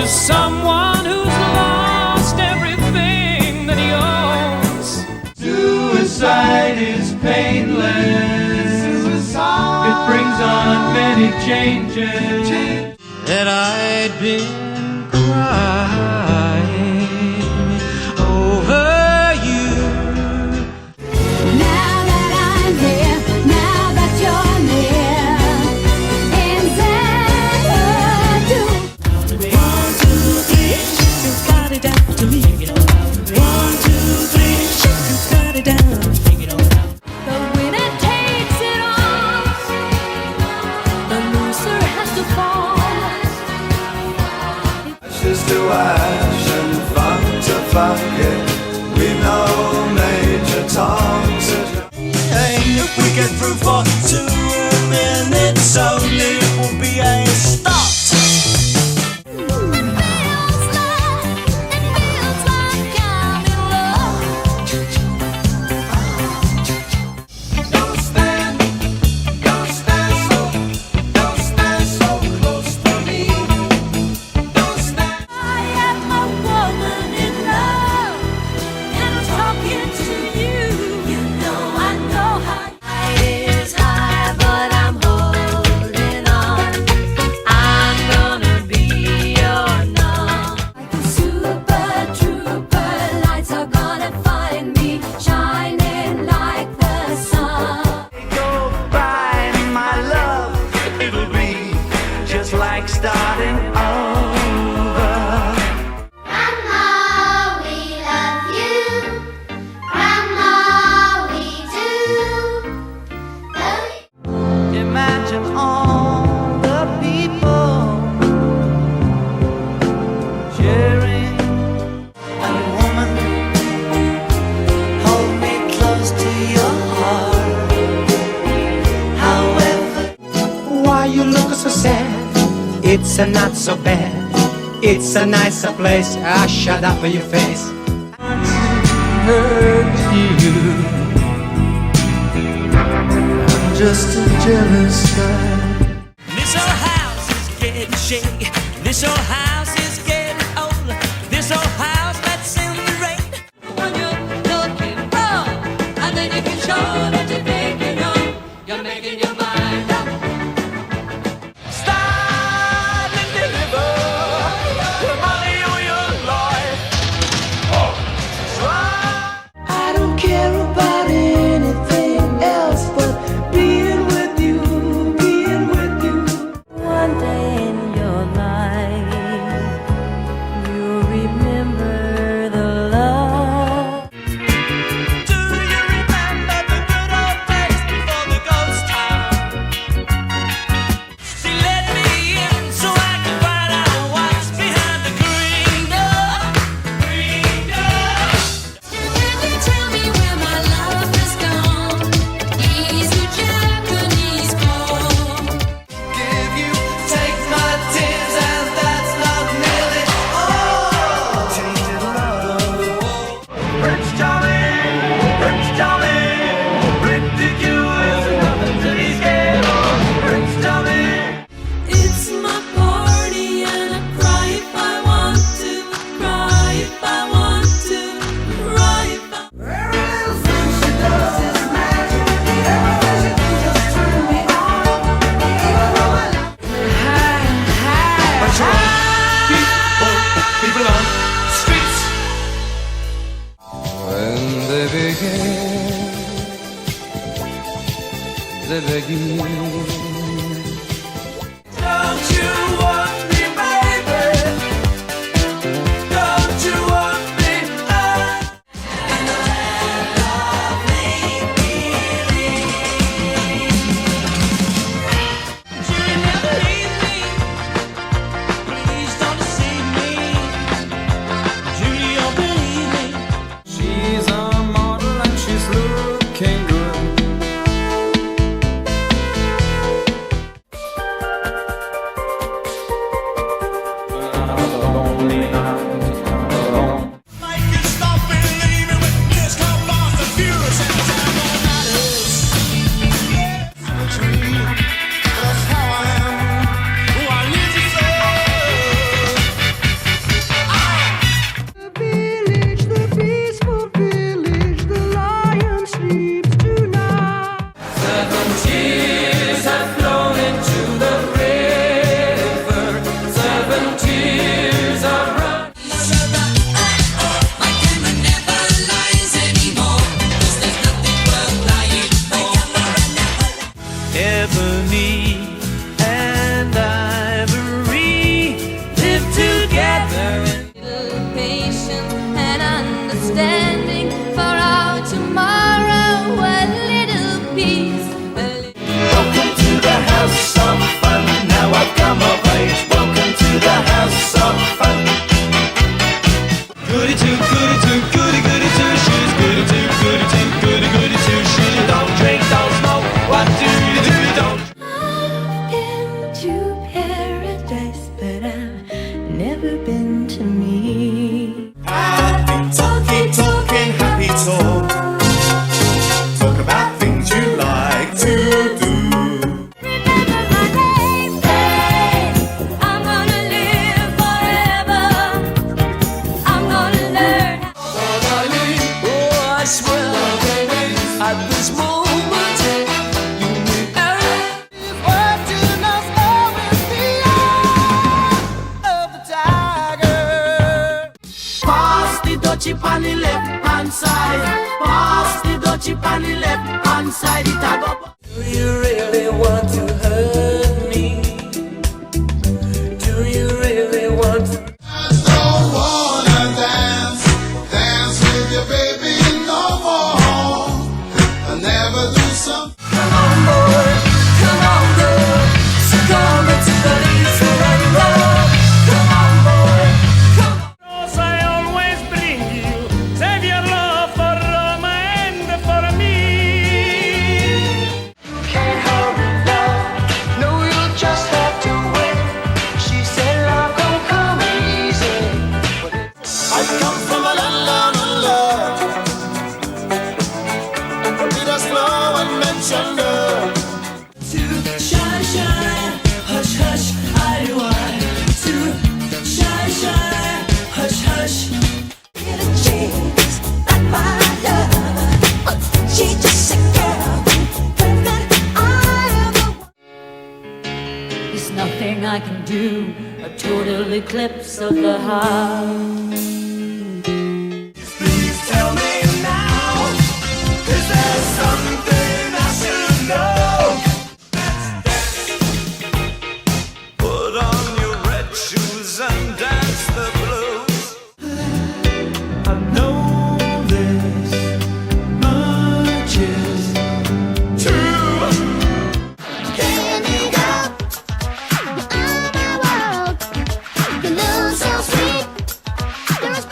to someone who's lost everything that he owns. Suicide is painless. Suicide. It brings on many changes. That I'd been crying over you. Now that I'm here, now that you're near, in Xanadu. 1, 2, 3, you got it down to me. 1, 2, 3, you got it down. The winner takes it all. The loser has to fall. Ashes to ash and fun to fuck it. We know Major Tom's Hey, if we get through for 2 minutes only, it will be a start. Feels like I'm in love. Don't stand so close to me. Don't stand. I am a woman in love, and I'm talking to you. You know I know how. It is high, but I'm holding on. I'm gonna be your numb. Like a super trooper, lights are gonna find me, shining like the sun. Go by, my love. It'll be just like starting over. Grandma, we love you. Grandma, we do. Imagine all the people cheering. And woman, hold me close to your heart. However, Why you look so sad? It's a not so bad. It's a nicer place. Ah, shut up your face. Hurt you. I'm just a jealous guy. This old house is getting shaky. This old house is getting old. This old house lets in the rain. When you're looking wrong, and then you can show that you're thinking on. You're making your mind up. start and deliver your money or your life. I don't care about anything else but being with you, being with you. One day in your life, inside it I go. Do you really want to hurt me? Do you really want to? Don't wanna dance with your baby no more. I never do something. Come on, boy, come on, girl. So come and take the lead, surrender. Come on, boy, come on. Cause I always bring you. Save your love for Roma and for me. Can't hurry love, no, you'll just have to wait. She said love don't come easy, but I come from a land of love. Read us slow and mention love. To shine, shine, hush, hush, I do I. To shine, shine, hush, hush. Get a chance at my love. She just a girl, but that I am the one. There's nothing I can do. A total eclipse of the heart. Please tell me now, is there something I should know? Put on your red shoes and dance the blues. I know this much is true. Candy girl, all my world. You know so sweet. You're a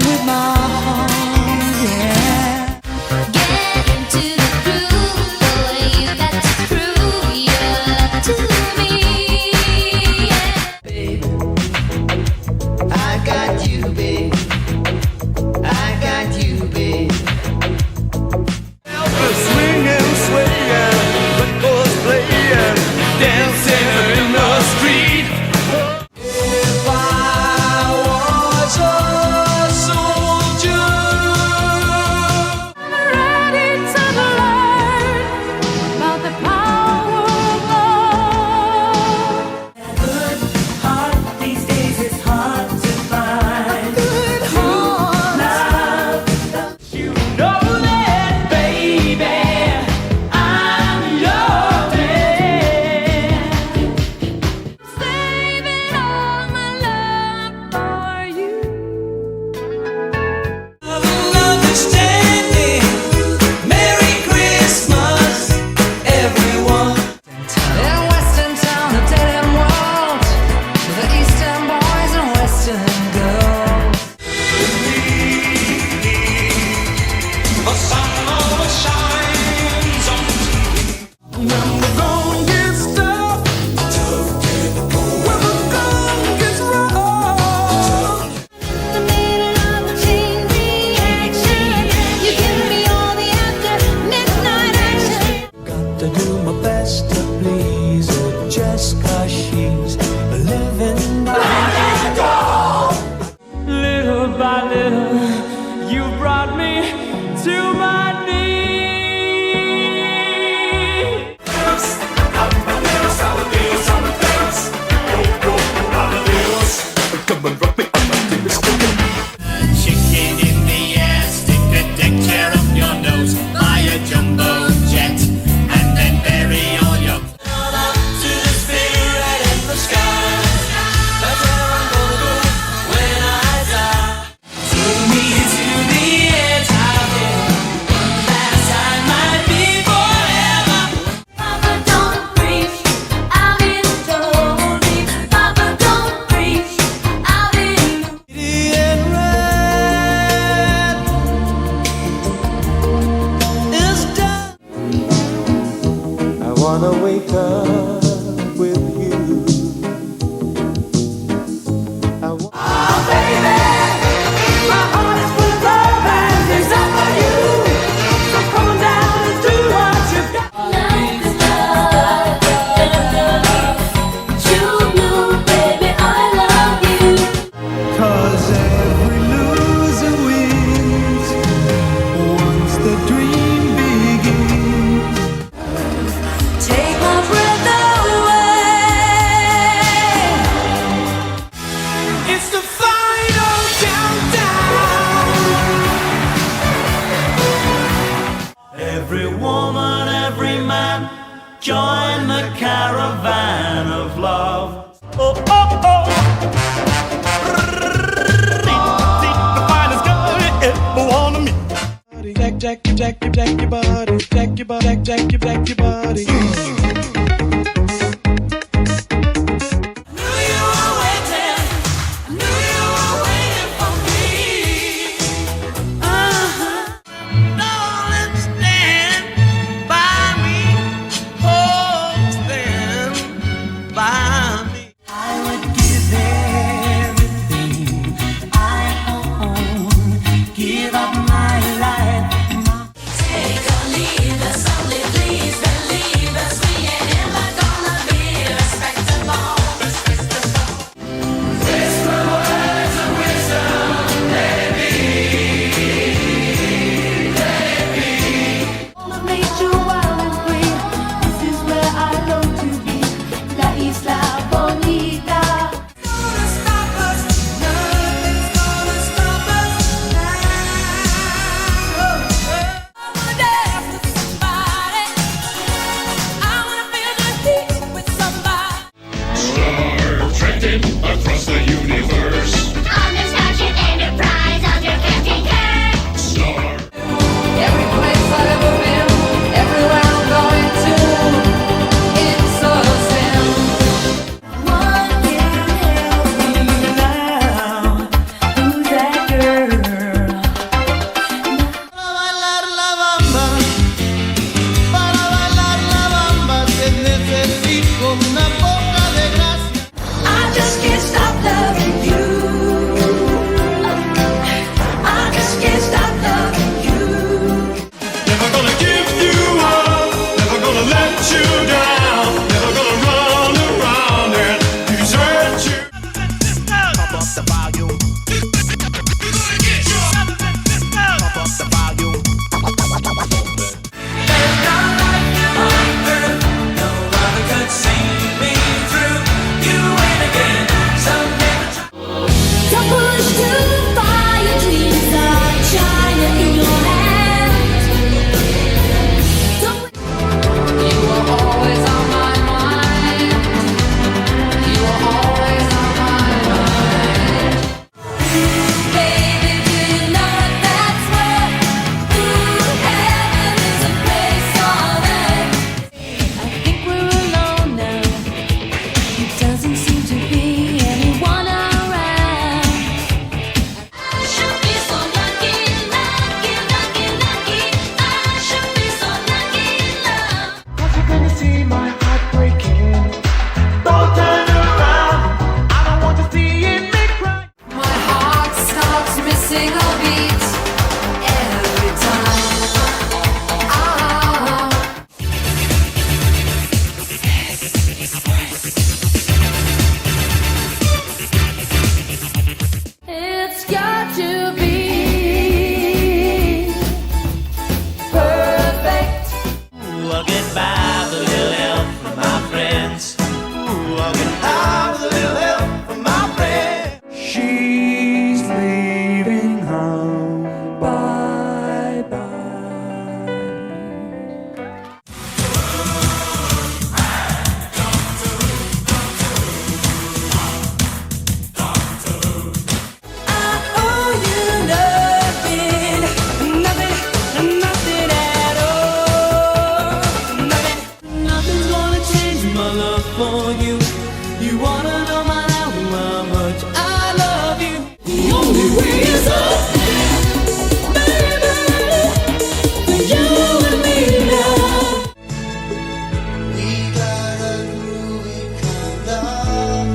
with my heart, yeah. Get into the groove, boy, you got to prove your love to me, yeah. Babe, I got you, babe. I got you, babe. Swinging, swaying, records playing, dancing in the street. If I was a soldier, I'm ready to learn about the power of love. A good heart these days is hard to find. Good heart. Love, you know that, baby, I'm your man. Saving all my love for you. Understanding. Merry Christmas, everyone. In Western town, a dead end world, the Eastern boys and Western girls. the sun always shines on when the going gets tough, when the going gets rough. The meaning of a chain reaction. You give me all the after midnight action. Got to do my best to please her just 'cause she's living. Little by little, you brought me to my knees. Come and rock me on my dearest chicken. Chicken in the air, stick a deck chair up your nose, buy a jumbo jet, and then bury all your. To the spirit in the sky. That's where I'm gonna go when I die. Take me to the edge of it. One last time might be forever. Papa, don't preach. I've been told me. Papa, don't preach. I've been. And red is done. I wanna wake up with you. I wa- My heart is full of love and desire for you. So come on down and do what you've got. True blue, baby, I love you. 'Cause every loser wins once the dream begins. Take my breath away. It's the final countdown. Every woman, every man, join the caravan of love. Oh, oh, oh. The finest girl you ever wanna meet. Jack, jack, jack, jack your body, jack your body, jack your body. Knew you were waiting. Knew you were waiting for me. Darling, stand by me. Oh, stand by me. I would give everything I own. Give up my life. Take or leave us, only please believe us. single beat every time. Ah. It's got to be perfect. Ooh, I'll get by with a little help from my friends. Ooh, I'll get by with a little help from my friends. She's leaving home. Bye bye. Nothing's gonna change my love for you. You wanna know my how much I love you. The only way is up, baby, for you and me now. We got a groovy kind of love.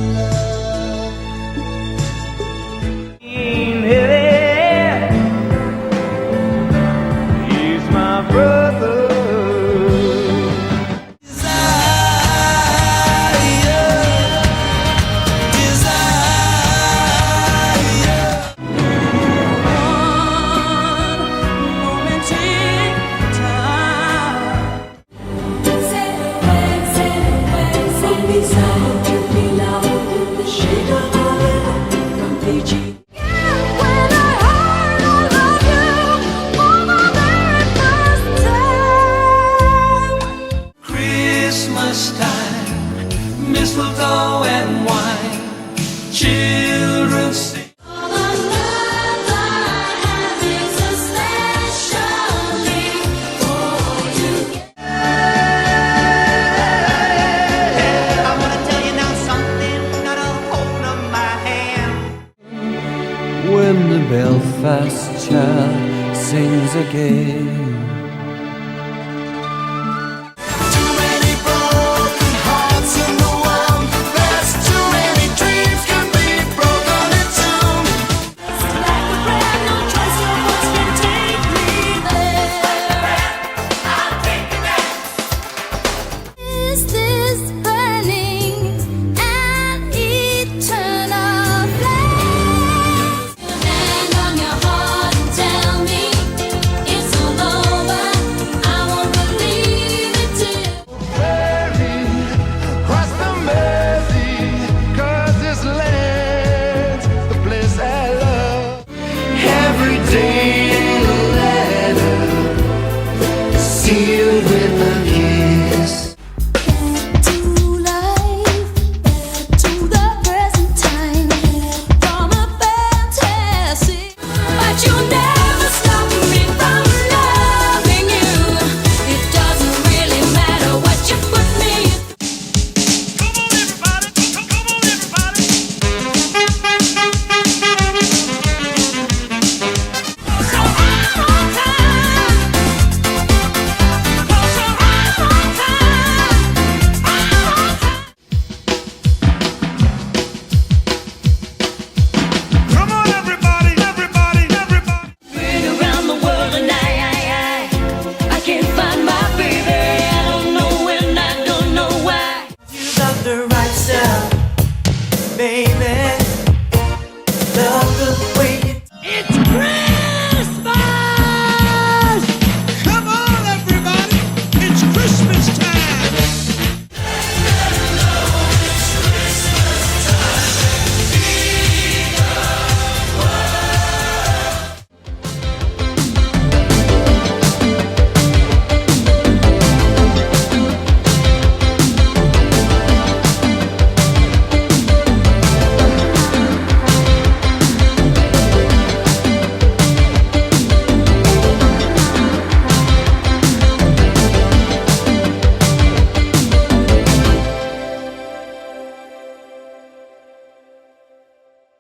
He's my brother. Christmas time, mistletoe and wine, children sing. I'm gonna tell you now something, got a hold of my hand. When the Belfast child sings again. Too many broken hearts in the world. There's too many dreams can be broken in two. Like a brand new choice, your voice can take me there. I'll take you back. Is this burning an eternal flame? Your hand on your heart and tell me it's all over. I won't believe it till Ferry across the Mersey, 'cause this land's the place I love. Every day